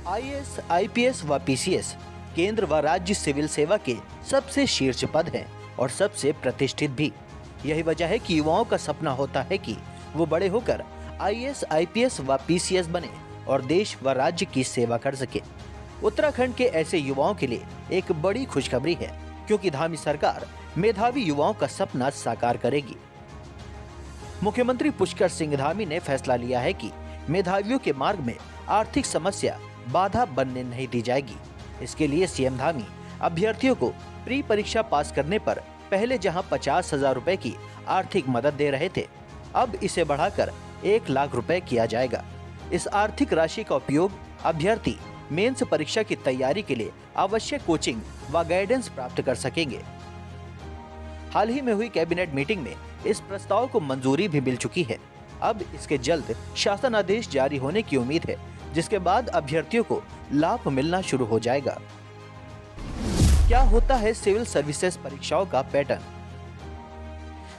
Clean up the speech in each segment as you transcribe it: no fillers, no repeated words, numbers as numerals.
IAS, IPS व PCS केंद्र व राज्य सिविल सेवा के सबसे शीर्ष पद हैं और सबसे प्रतिष्ठित भी। यही वजह है कि युवाओं का सपना होता है कि वो बड़े होकर आईएएस, आईपीएस व पीसीएस बने और देश व राज्य की सेवा कर सके। उत्तराखंड के ऐसे युवाओं के लिए एक बड़ी खुशखबरी है, क्योंकि धामी सरकार मेधावी युवाओं का सपना साकार करेगी। मुख्यमंत्री पुष्कर सिंह धामी ने फैसला लिया है कि मेधावियों के मार्ग में आर्थिक समस्या बाधा बनने नहीं दी जाएगी। इसके लिए सीएम धामी अभ्यर्थियों को प्री परीक्षा पास करने पर पहले जहां 50,000 रुपए की आर्थिक मदद दे रहे थे, अब इसे बढ़ाकर 1 लाख रुपए किया जाएगा। इस आर्थिक राशि का उपयोग अभ्यर्थी मेंस परीक्षा की तैयारी के लिए आवश्यक कोचिंग व गाइडेंस प्राप्त कर सकेंगे। हाल ही में हुई कैबिनेट मीटिंग में इस प्रस्ताव को मंजूरी भी मिल चुकी है। अब इसके जल्द शासन आदेश जारी होने की उम्मीद है, जिसके बाद अभ्यर्थियों को लाभ मिलना शुरू हो जाएगा। क्या होता है सिविल सर्विसेज परीक्षाओं का पैटर्न?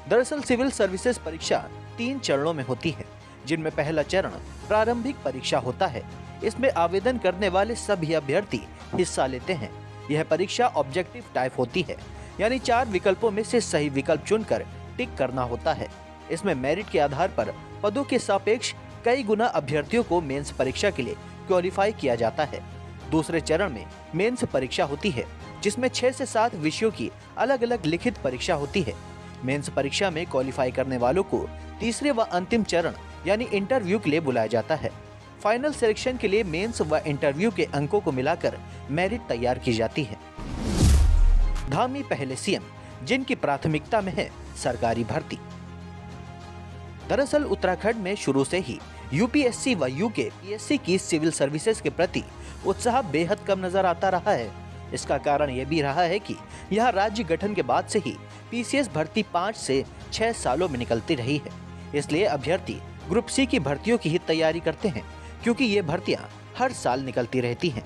दरअसल सिविल सर्विसेज परीक्षा 3 चरणों में होती है, जिनमें पहला चरण प्रारंभिक परीक्षा होता है। इसमें आवेदन करने वाले सभी अभ्यर्थी हिस्सा लेते हैं। यह परीक्षा ऑब्जेक्टिव टाइप होती है, यानी 4 विकल्पों में से सही विकल्प चुनकर टिक करना होता है। इसमें मेरिट के आधार पर पदों के सापेक्ष कई गुना अभ्यर्थियों को मेंस परीक्षा के लिए क्वालिफाई किया जाता है। दूसरे चरण में मेंस परीक्षा होती है, जिसमें 6 से 7 विषयों की अलग अलग लिखित परीक्षा होती है। मेंस परीक्षा में क्वालिफाई करने वालों को तीसरे व अंतिम चरण यानी इंटरव्यू के लिए बुलाया जाता है। फाइनल सिलेक्शन के लिए मेंस व इंटरव्यू के अंकों को मिलाकर मेरिट तैयार की जाती है। धामी पहले सीएम, जिनकी प्राथमिकता में है सरकारी भर्ती। दरअसल उत्तराखंड में शुरू से ही यूपीएससी व यूकेपीएससी की सिविल सर्विसेज के प्रति उत्साह बेहद कम नजर आता रहा है। इसका कारण यह भी रहा है कि यह राज्य गठन के बाद से ही पीसीएस भर्ती 5 से 6 सालों में निकलती रही है। इसलिए अभ्यर्थी ग्रुप सी की भर्तियों की ही तैयारी करते हैं, क्योंकि ये भर्तियां हर साल निकलती रहती हैं।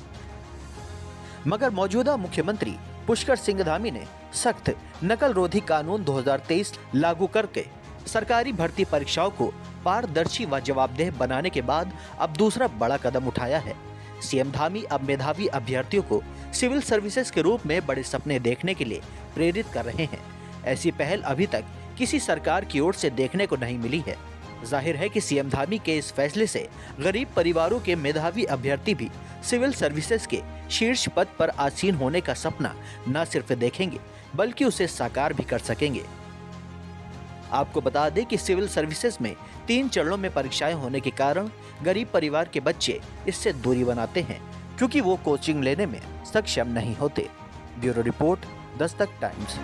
मगर मौजूदा मुख्यमंत्री पुष्कर सिंह धामी ने सख्त नकल रोधी कानून 2023 लागू करके सरकारी भर्ती परीक्षाओं को पारदर्शी व जवाबदेह बनाने के बाद अब दूसरा बड़ा कदम उठाया है। सीएम धामी अब मेधावी अभ्यर्थियों को सिविल सर्विसेज के रूप में बड़े सपने देखने के लिए प्रेरित कर रहे हैं। ऐसी पहल अभी तक किसी सरकार की ओर से देखने को नहीं मिली है। जाहिर है कि सीएम धामी के इस फैसले से गरीब परिवारों के मेधावी अभ्यर्थी भी सिविल सर्विसेज के शीर्ष पद पर आसीन होने का सपना न सिर्फ देखेंगे, बल्कि उसे साकार भी कर सकेंगे। आपको बता दें कि सिविल सर्विसेज में 3 चरणों में परीक्षाएं होने के कारण गरीब परिवार के बच्चे इससे दूरी बनाते हैं, क्योंकि वो कोचिंग लेने में सक्षम नहीं होते। Bureau report, Dastak times.